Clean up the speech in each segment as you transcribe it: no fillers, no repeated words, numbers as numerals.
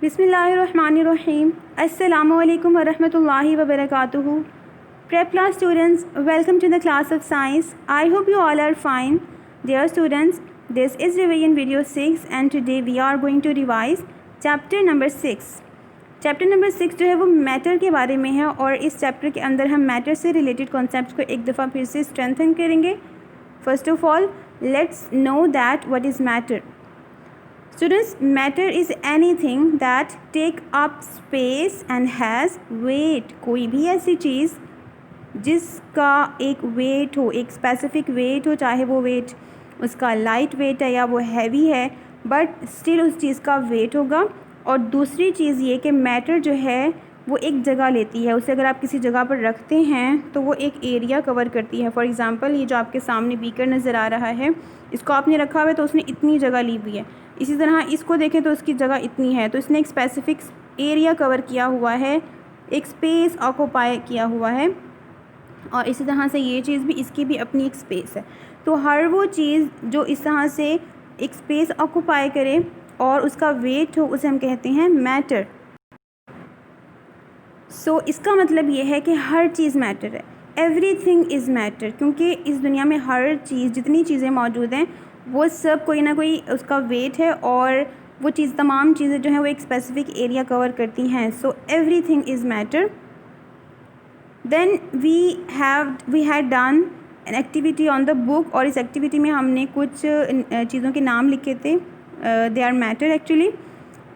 बिस्मिल्लाहिर्रहमानिर्रहीम। अस्सलामुअलैकुम वरहमतुल्लाहि वबरकातुहू। Prep class students, welcome to the class of science. I hope you all are fine. Dear students, this is revision video 6 and today we are going to revise chapter number 6. Chapter number 6 जो है वो matter के बारे में है और इस chapter के अंदर हम मैटर से रिलेटेड कॉन्सेप्ट्स को एक दफ़ा फिर से स्ट्रेंथन करेंगे। First of all let's know that what is matter. Students, matter is anything that take up space and has weight। कोई भी ऐसी चीज़ जिसका एक वेट हो, एक स्पेसिफिक वेट हो, चाहे वो वेट उसका लाइट वेट है या वो हैवी है, बट स्टिल उस चीज़ का वेट होगा। और दूसरी चीज़ ये कि मैटर जो है वो एक जगह लेती है, उसे अगर आप किसी जगह पर रखते हैं तो वो एक एरिया कवर करती है। फॉर एग्ज़ाम्पल ये जो आपके सामने बीकर नज़र आ रहा है, इसको आपने रखा हुआ है तो उसने इतनी जगह ली हुई है। इसी तरह इसको देखें तो उसकी जगह इतनी है, तो इसने एक स्पेसिफिक एरिया कवर किया हुआ है, एक स्पेस ऑक्यूपाई किया हुआ है। और इसी तरह से ये चीज़ भी, इसकी भी अपनी एक स्पेस है। तो हर वो चीज़ जो इस तरह से एक स्पेस ऑक्यूपाई करे और उसका वेट हो, उसे हम कहते हैं मैटर। सो इसका मतलब ये है कि हर चीज़ मैटर है, एवरीथिंग इज़ मैटर, क्योंकि इस दुनिया में हर चीज़, जितनी चीज़ें मौजूद हैं वो सब कोई ना कोई उसका वेट है और वो चीज़, तमाम चीज़ें जो हैं वो एक स्पेसिफिक एरिया कवर करती हैं। So everything is matter. Then we had done an activity on the book, और इस एक्टिविटी में हमने कुछ चीज़ों के नाम लिखे थे, दे आर मैटर एक्चुअली,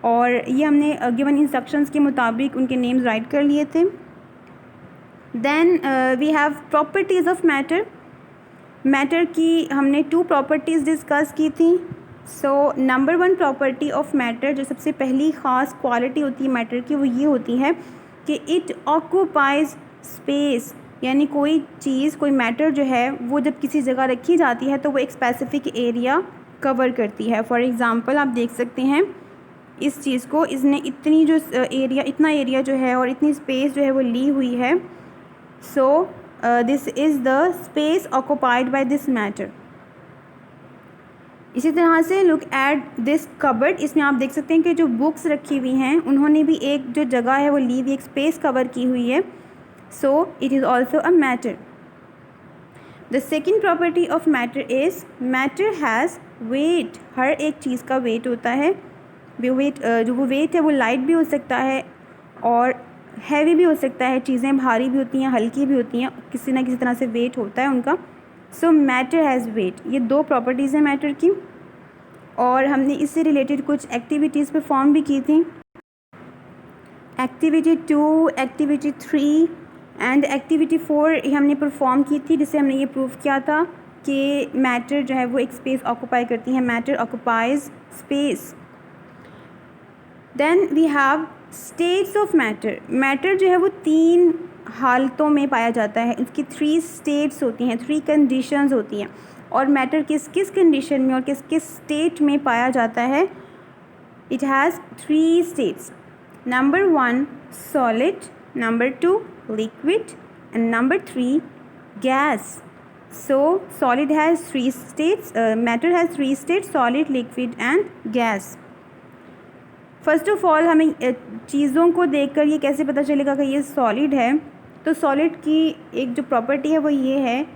और ये हमने गिवन इंस्ट्रक्शंस के मुताबिक उनके नेम्स राइट कर लिए थे। Then we have properties of matter. Matter की हमने 2 प्रॉपर्टीज़ डिस्कस की थी। So number 1 property of matter, जो सबसे पहली ख़ास क्वालिटी होती है मैटर की, वो ये होती है कि इट ऑक्यूपाइज स्पेस। यानी कोई चीज़, कोई मैटर जो है वो जब किसी जगह रखी जाती है तो वो एक स्पेसिफिक एरिया कवर करती है। फॉर एग्ज़ाम्पल आप देख सकते हैं इस चीज़ को, इसने इतनी जो एरिया, इतना एरिया जो है और इतनी स्पेस जो है वो ली हुई है। सो this is the space occupied by this matter. इसी तरह से लुक एट दिस कबर्ड, इसमें आप देख सकते हैं कि जो बुक्स रखी हुई हैं उन्होंने भी एक जो जगह है वो ली हुई, एक स्पेस कवर की हुई है। So it is also a matter. The second property of matter is matter has weight. हर एक चीज़ का वेट होता है। वेट, जो वो वेट है वो लाइट भी हो सकता है और हैवी भी हो सकता है। चीज़ें भारी भी होती हैं, हल्की भी होती हैं, किसी ना किसी तरह से वेट होता है उनका। सो मैटर हैज़ वेट। ये 2 प्रॉपर्टीज़ हैं मैटर की, और हमने इससे रिलेटेड कुछ एक्टिविटीज़ परफॉर्म भी की थी। एक्टिविटी 2, एक्टिविटी 3 एंड एक्टिविटी 4 हमने परफॉर्म की थी, जिससे हमने ये प्रूव किया था कि मैटर जो है वो एक स्पेस ऑक्यूपाई करती है। Matter occupies space. Then we have states of matter. Matter जो है वो 3 हालतों में पाया जाता है। इसकी 3 स्टेट्स होती हैं, 3 कंडीशंस होती हैं। और मैटर किस किस कंडीशन में और किस किस स्टेट में पाया जाता है? It has 3 states. Number 1 solid, number 2 liquid and number 3 gas. So solid has 3 states, matter has 3 states, solid, liquid and gas. First of all हमें चीज़ों को देखकर ये कैसे पता चलेगा कि ये सॉलिड है? तो सॉलिड की एक जो प्रॉपर्टी है वो ये है,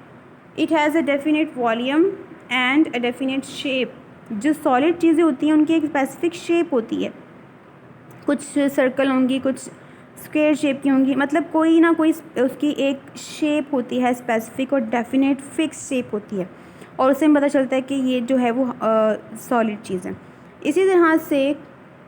it has a definite volume and a definite shape. जो सॉलिड चीज़ें होती हैं उनकी एक स्पेसिफिक शेप होती है, कुछ सर्कल होंगी, कुछ स्क्वायर शेप की होंगी, मतलब कोई ना कोई उसकी एक शेप होती है स्पेसिफिक और डेफिनेट फिक्स शेप होती है, और उससे हमें पता चलता है कि ये जो है वो सॉलिड चीज़ है। इसी तरह से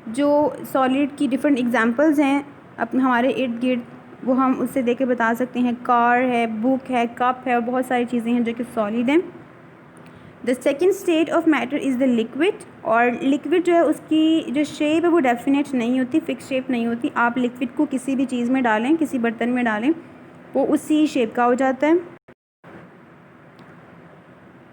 जो सॉलिड की डिफरेंट एग्जांपल्स हैं अपने हमारे इर्द गिर्द, वो हम उससे देख के बता सकते हैं। कार है, बुक है, कप है, और बहुत सारी चीज़ें हैं जो कि सॉलिड हैं। The second state of matter is the liquid. और लिक्विड जो है उसकी जो शेप है वो डेफिनेट नहीं होती, फिक्स शेप नहीं होती। आप लिक्विड को किसी भी चीज़ में डालें, किसी बर्तन में डालें, वो उसी शेप का हो जाता है।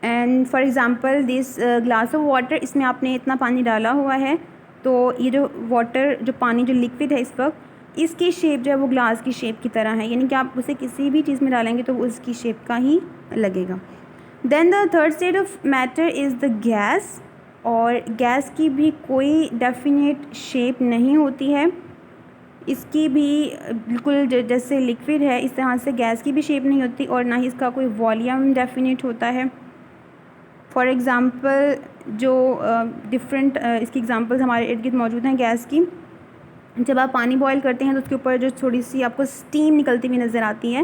And for example this glass of water, इसमें आपने इतना पानी डाला हुआ है, तो ये जो वाटर, जो पानी, जो लिक्विड है इस वक्त, इसकी शेप जो है वो ग्लास की शेप की तरह है, यानी कि आप उसे किसी भी चीज़ में डालेंगे तो वो उसकी शेप का ही लगेगा। Then the third state of matter is the gas. और गैस की भी कोई डेफिनेट शेप नहीं होती है। इसकी भी बिल्कुल जैसे लिक्विड है इस तरह से गैस की भी शेप नहीं होती और ना ही इसका कोई वॉल्यूम डेफिनेट होता है। फॉर एग्ज़ाम्पल जो डिफरेंट इसकी एग्ज़ाम्पल्स हमारे इर्द गिर्द मौजूद हैं गैस की। जब आप पानी बॉयल करते हैं तो उसके ऊपर जो थोड़ी सी आपको स्टीम निकलती हुई नज़र आती है,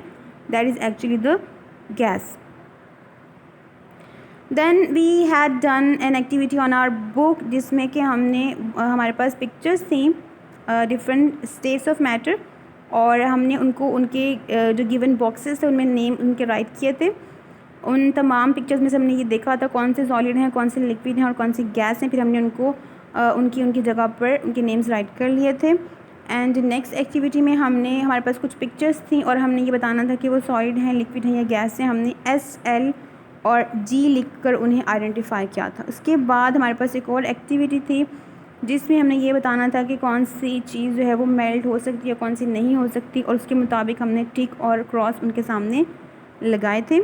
that is actually the gas. Then we had done an activity on our book, जिसमें कि हमने हमारे पास पिक्चर्स थी डिफरेंट स्टेट्स ऑफ मैटर और हमने उनको उनके जो गिवन बॉक्सेस थे उनमें नेम उनके राइट किए थे। उन तमाम पिक्चर्स में से हमने ये देखा था कौन से सॉलिड हैं, कौन से लिक्विड हैं और कौन सी गैस हैं। फिर हमने उनको उनकी जगह पर उनके नेम्स राइट कर लिए थे। एंड नेक्स्ट एक्टिविटी में हमने हमारे पास कुछ पिक्चर्स थी और हमने ये बताना था कि वो सॉलिड हैं, लिक्विड हैं या गैस हैं। हमने SL और G लिखकर उन्हें आइडेंटिफाई किया था। उसके बाद हमारे पास एक और एक्टिविटी थी जिसमें हमने ये बताना था कि कौन सी चीज़ जो है वो मेल्ट हो सकती है, कौन सी नहीं हो सकती, और उसके मुताबिक हमने टिक और क्रॉस उनके सामने लगाए थे।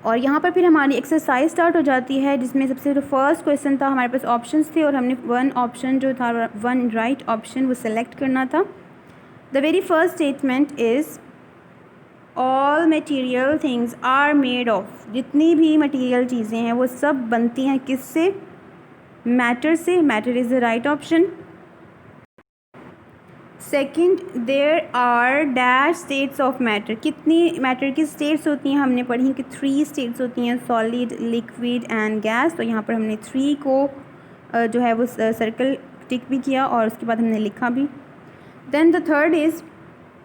और यहाँ पर फिर हमारी एक्सरसाइज स्टार्ट हो जाती है, जिसमें सबसे जो फर्स्ट क्वेश्चन था हमारे पास ऑप्शंस थे और हमने वन ऑप्शन जो था वन राइट ऑप्शन वो सेलेक्ट करना था। The very first statement is all material things are made of. जितनी भी मटीरियल चीज़ें हैं वो सब बनती हैं किससे? मैटर से। Matter is the right option. Second, there are dash states of matter. कितनी मैटर की स्टेट्स होती हैं? हमने पढ़ी कि 3 स्टेट्स होती हैं, सॉलिड, लिक्विड एंड गैस। तो यहाँ पर हमने 3 को जो है वो सर्कल टिक भी किया और उसके बाद हमने लिखा भी। Then the third is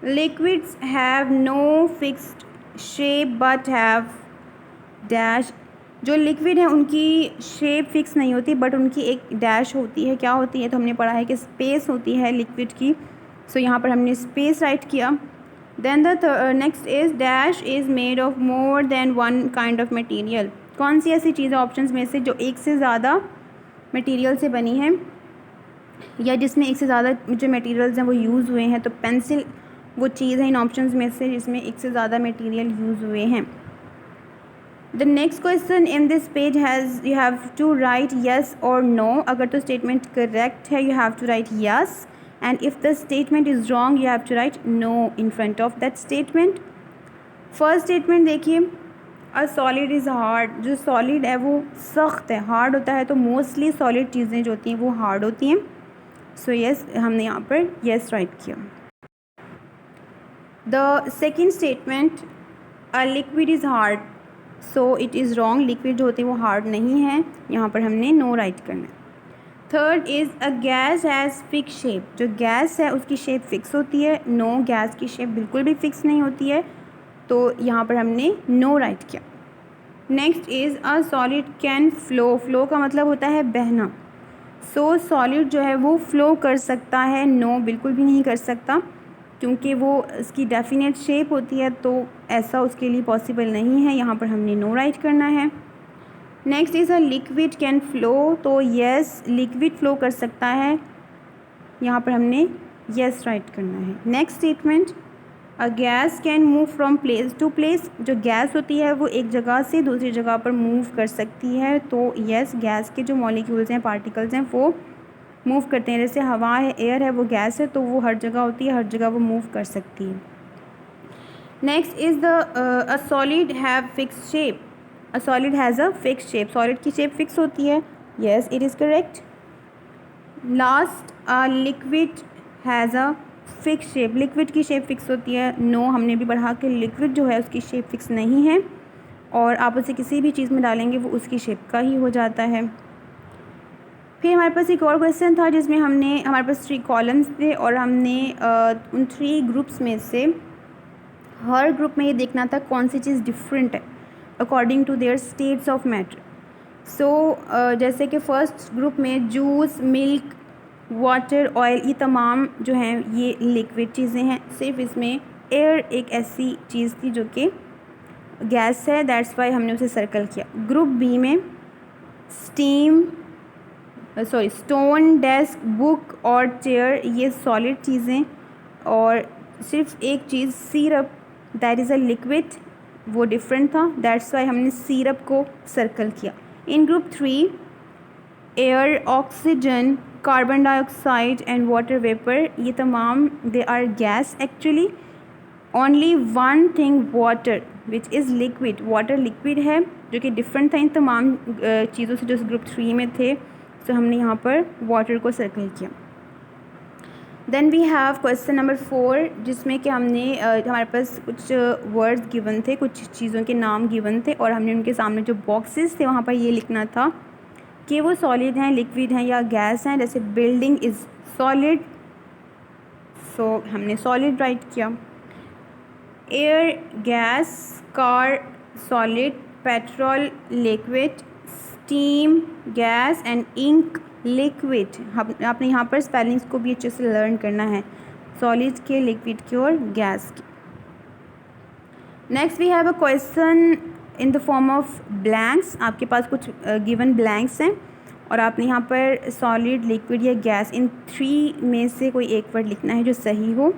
liquids have no fixed shape but have dash. जो लिक्विड है उनकी शेप फिक्स नहीं होती बट उनकी एक डैश होती है। क्या होती है? तो हमने पढ़ा है कि स्पेस होती है लिक्विड की। सो यहाँ पर हमने स्पेस राइट किया। Then the next is dash is made of more than one kind of material. कौन सी ऐसी चीज़ है ऑप्शंस में से जो एक से ज़्यादा मटेरियल से बनी है या जिसमें एक से ज़्यादा जो मटेरियल्स हैं वो यूज़ हुए हैं? तो पेंसिल वो चीज़ है इन ऑप्शंस में से जिसमें एक से ज़्यादा मटेरियल यूज़ हुए हैं। The next question in this page has you have to write yes और नो। अगर तो स्टेटमेंट करेक्ट है you have to write yes, and if the statement is wrong you have to write no in front of that statement. First statement देखिए, a solid is hard. जो solid है वो सख्त है, hard होता है। तो मोस्टली सॉलिड चीज़ें जो होती हैं वो हार्ड होती हैं। सो यस, हमने यहाँ पर यस राइट किया। The second statement, a liquid is hard, so it is wrong. Liquid जो होती है वो हार्ड नहीं है, यहाँ पर हमने नो राइट करना है। Third is a gas has fix shape. जो गैस है उसकी शेप फिक्स होती है। नो, गैस की शेप बिल्कुल भी फिक्स नहीं होती है, तो यहाँ पर हमने नो राइट किया। Next is a solid can flow. Flow का मतलब होता है बहना। सो सॉलिड जो है वो फ्लो कर सकता है। नो, बिल्कुल भी नहीं कर सकता क्योंकि वो इसकी डेफिनेट शेप होती है, तो ऐसा उसके लिए पॉसिबल नहीं है। यहाँ पर हमने नो राइट करना है। Next is a liquid can flow. तो येस, लिक्विड फ्लो कर सकता है, यहाँ पर हमने येस राइट करना है। Next statement, a gas can move from place to place. जो गैस होती है वो एक जगह से दूसरी जगह पर मूव कर सकती है। तो येस, गैस के जो मॉलिक्यूल्स हैं, पार्टिकल्स हैं, वो मूव करते हैं। जैसे हवा है, एयर है, वो गैस है, तो वो हर जगह होती है, हर जगह वो मूव कर सकती है। Next is the a solid have fix shape. A solid has a fix shape. Solid की शेप फिक्स होती है। Yes, it is correct. Last, a liquid has a fix shape. Liquid की शेप फिक्स होती है। No, हमने भी पढ़ा कि लिक्विड जो है उसकी शेप फिक्स नहीं है और आप उसे किसी भी चीज़ में डालेंगे वो उसकी शेप का ही हो जाता है। फिर हमारे पास एक और क्वेश्चन था जिसमें हमारे पास 3 कॉलम्स थे और हमने उन 3 ग्रुप्स में से हर ग्रुप में ये देखना था कौन सी चीज़ डिफरेंट है according to their states of matter. So जैसे कि फ़र्स्ट ग्रुप में जूस, मिल्क, वाटर, ऑयल, ये तमाम जो हैं ये लिक्विड चीज़ें हैं। सिर्फ इसमें एयर एक ऐसी चीज़ थी जो कि गैस है, दैट्स वाई हमने उसे सर्कल किया। ग्रुप बी में स्टोन, डेस्क, बुक और चेयर ये सॉलिड चीज़ें, और सिर्फ एक चीज़ syrup, that is a liquid, वो डिफरेंट था, दैट्स वाई हमने सिरप को सर्कल किया। In group 3 air, oxygen, carbon dioxide and water vapour, ये तमाम they are gas actually. Only one thing water which is liquid, water liquid है जो कि डिफरेंट था इन तमाम चीज़ों से जो ग्रुप 3 में थे। सो हमने यहाँ पर वाटर को सर्कल किया। Then we have question number 4, जिसमें कि हमने हमारे पास कुछ वर्ड्स गिवन थे, कुछ चीज़ों के नाम गिवन थे और हमने उनके सामने जो बॉक्सेस थे वहाँ पर ये लिखना था कि वो सॉलिड हैं, लिक्विड हैं या गैस हैं। जैसे बिल्डिंग इज़ सॉलिड, सो हमने सॉलिड राइट किया। Air gas, car solid, petrol liquid, steam gas and ink liquid. आपने यहाँ पर स्पेलिंग्स को भी अच्छे से लर्न करना है, सॉलिड के, लिक्विड के और गैस के। Next we have a question in the form of blanks. आपके पास कुछ गिवन ब्लैंक्स हैं और आपने यहाँ पर सॉलिड, लिक्विड या गैस इन 3 में से कोई एक वर्ड लिखना है जो सही हो।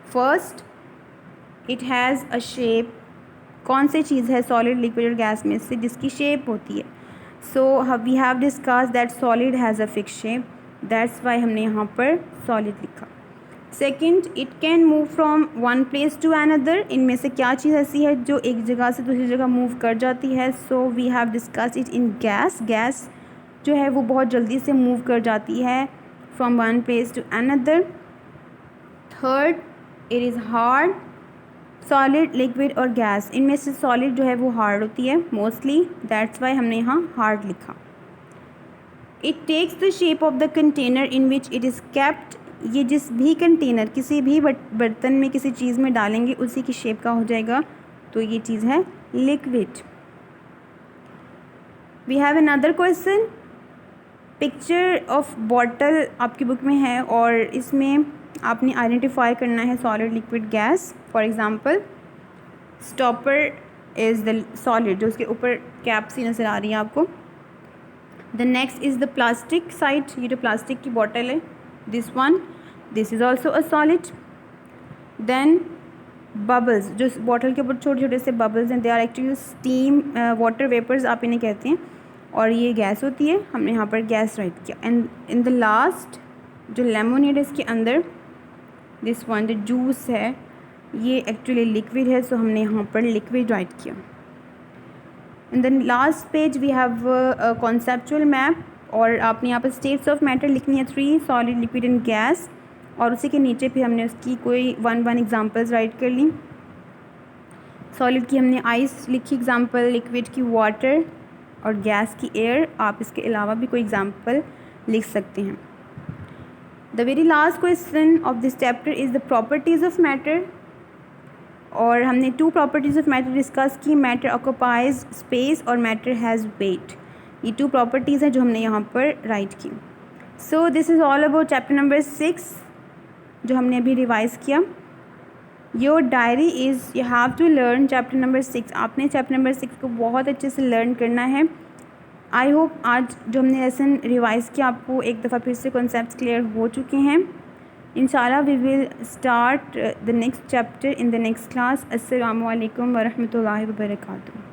First, it has a shape. कौन सी चीज़ है सॉलिड, लिक्विड और गैस में से जिसकी शेप होती है? So we have discuss that solid has a fix shape, that's why हमने यहाँ पर सॉलिड लिखा। Second, it can move from one place to another. इनमें से क्या चीज़ ऐसी है जो एक जगह से दूसरी जगह मूव कर जाती है? So we have discuss it in gas. Gas जो है वो बहुत जल्दी से मूव कर जाती है from one place to another. Third, it is hard. Solid, liquid और गैस, इनमें से सॉलिड जो है वो हार्ड होती है मोस्टली, दैट्स वाई हमने यहाँ हार्ड लिखा। It takes the shape of the container in which it is kept. ये जिस भी कंटेनर, किसी भी बर्तन में किसी चीज़ में डालेंगे उसी की शेप का हो जाएगा, तो ये चीज़ है liquid. We have another question. Picture of bottle आपकी बुक में है और इसमें आपने आइडेंटिफाई करना है solid, liquid, gas. For example, stopper is the solid, जो उसके ऊपर कैप सी नज़र आ रही है आपको। The next is the plastic side, ये जो प्लास्टिक की बॉटल है, this one, this is also a solid. Then bubbles, जो बॉटल के ऊपर छोटे छोटे से बबल्स हैं, they are actually steam, water vapours आप इन्हें कहते हैं, और ये गैस होती है, हमने यहाँ पर गैस राइट किया। एंड इन द लास्ट, जो लेमोनेड है इसके अंदर, दिस वन जो जूस है, ये एक्चुअली लिक्विड है, सो हमने यहाँ पर लिक्विड राइट किया। In the last page we have conceptual map, और आपने यहाँ पर स्टेट्स ऑफ मैटर लिखनी है 3, सॉलिड, लिक्विड एंड गैस, और उसी के नीचे फिर हमने उसकी कोई 1 एग्जांपल्स राइट कर ली। सॉलिड की हमने आइस लिखी एग्जांपल, लिक्विड की वाटर और गैस की एयर। आप इसके अलावा भी कोई एग्जांपल लिख सकते हैं। The very last question of this chapter is the properties of matter, और हमने 2 प्रॉपर्टीज़ ऑफ मैटर डिस्कस की, मैटर ऑक्यूपाइज स्पेस और मैटर हैज़ वेट। ये 2 प्रॉपर्टीज़ हैं जो हमने यहाँ पर राइट की। So this is all about chapter number 6 जो हमने अभी रिवाइज़ किया। Your diary is, you have to learn chapter number 6। आपने चैप्टर नंबर 6 को बहुत अच्छे से लर्न करना है। आई होप आज जो हमने लेसन रिवाइज़ किया आपको एक दफ़ा फिर से कॉन्सेप्ट्स क्लियर हो चुके हैं। इंशाल्लाह we will start the next chapter in the next class. अस्सलामु अलैकुम व रहमतुल्लाहि व बरकातुहू।